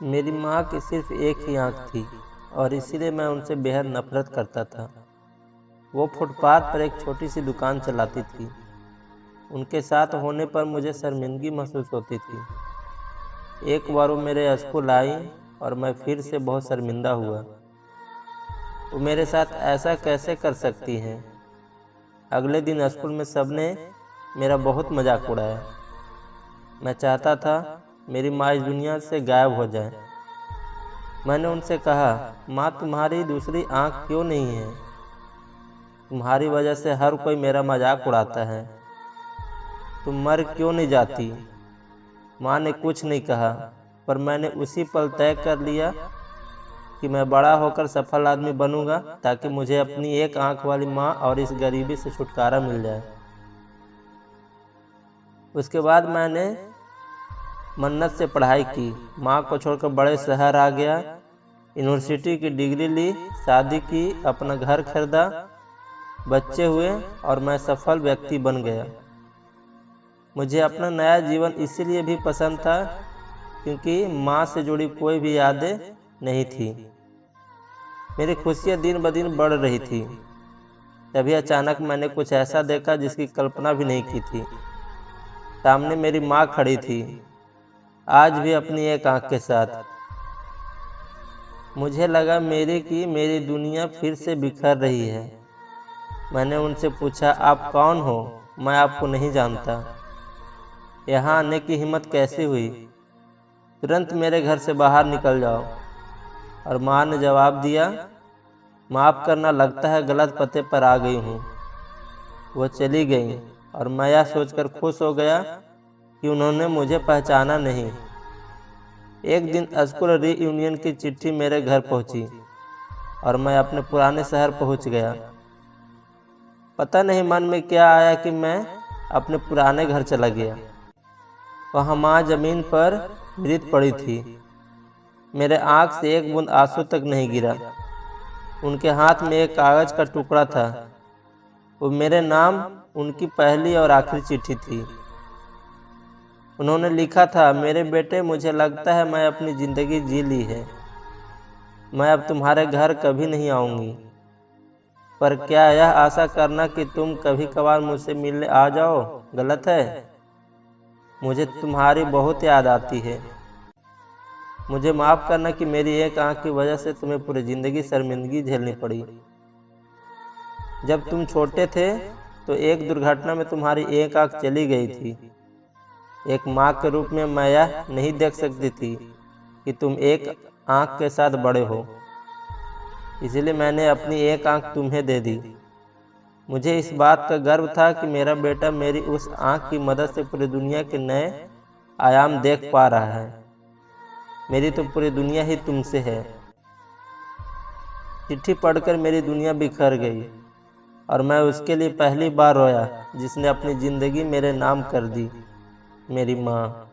मेरी माँ की सिर्फ एक ही आँख थी और इसीलिए मैं उनसे बेहद नफरत करता था। वो फुटपाथ पर एक छोटी सी दुकान चलाती थी। उनके साथ होने पर मुझे शर्मिंदगी महसूस होती थी। एक बार वो मेरे स्कूल आई और मैं फिर से बहुत शर्मिंदा हुआ। वो मेरे साथ ऐसा कैसे कर सकती हैं? अगले दिन स्कूल में सबने मेरा बहुत मजाक उड़ाया। मैं चाहता था मेरी माँ इस दुनिया से गायब हो जाए। मैंने उनसे कहा, माँ तुम्हारी दूसरी आँख क्यों नहीं है? तुम्हारी वजह से हर कोई मेरा मजाक उड़ाता है। तुम मर क्यों नहीं जाती? माँ ने कुछ नहीं कहा, पर मैंने उसी पल तय कर लिया कि मैं बड़ा होकर सफल आदमी बनूंगा ताकि मुझे अपनी एक आँख वाली माँ और इस गरीबी से छुटकारा मिल जाए। उसके बाद मैंने मन्नत से पढ़ाई की, माँ को छोड़कर बड़े शहर आ गया, यूनिवर्सिटी की डिग्री ली, शादी की, अपना घर खरीदा, बच्चे हुए और मैं सफल व्यक्ति बन गया। मुझे अपना नया जीवन इसीलिए भी पसंद था क्योंकि माँ से जुड़ी कोई भी यादें नहीं थी। मेरी खुशियाँ दिन ब दिन बढ़ रही थी। तभी अचानक मैंने कुछ ऐसा देखा जिसकी कल्पना भी नहीं की थी। सामने मेरी माँ खड़ी थी, आज भी अपनी एक आँख के साथ। मुझे लगा मेरी दुनिया फिर से बिखर रही है। मैंने उनसे पूछा, आप कौन हो? मैं आपको नहीं जानता। यहाँ आने की हिम्मत कैसे हुई? तुरंत मेरे घर से बाहर निकल जाओ। और माँ ने जवाब दिया, माफ़ करना, लगता है गलत पते पर आ गई हूँ। वो चली गई और मैं यह सोचकर खुश हो गया कि उन्होंने मुझे पहचाना नहीं। एक दिन स्कूल रीयूनियन की चिट्ठी मेरे घर पहुंची और मैं अपने पुराने शहर पहुंच गया। पता नहीं मन में क्या आया कि मैं अपने पुराने घर चला गया। वहाँ माँ जमीन पर मृत पड़ी थी। मेरे आँख से एक बूंद आंसू तक नहीं गिरा। उनके हाथ में एक कागज का टुकड़ा था। वो मेरे नाम उनकी पहली और आखिरी चिट्ठी थी। उन्होंने लिखा था, मेरे बेटे, मुझे लगता है मैं अपनी ज़िंदगी जी ली है। मैं अब तुम्हारे घर कभी नहीं आऊँगी, पर क्या यह आशा करना कि तुम कभी कभार मुझसे मिलने आ जाओ गलत है? मुझे तुम्हारी बहुत याद आती है। मुझे माफ़ करना कि मेरी एक आँख की वजह से तुम्हें पूरी ज़िंदगी शर्मिंदगी झेलनी पड़ी। जब तुम छोटे थे तो एक दुर्घटना में तुम्हारी एक आँख चली गई थी। एक माँ के रूप में मैं यह नहीं देख सकती थी कि तुम एक आँख के साथ बड़े हो, इसलिए मैंने अपनी एक आँख तुम्हें दे दी। मुझे इस बात का गर्व था कि मेरा बेटा मेरी उस आँख की मदद से पूरी दुनिया के नए आयाम देख पा रहा है। मेरी तो पूरी दुनिया ही तुमसे है। चिट्ठी पढ़कर मेरी दुनिया बिखर गई और मैं उसके लिए पहली बार रोया जिसने अपनी ज़िंदगी मेरे नाम कर दी, मेरी माँ।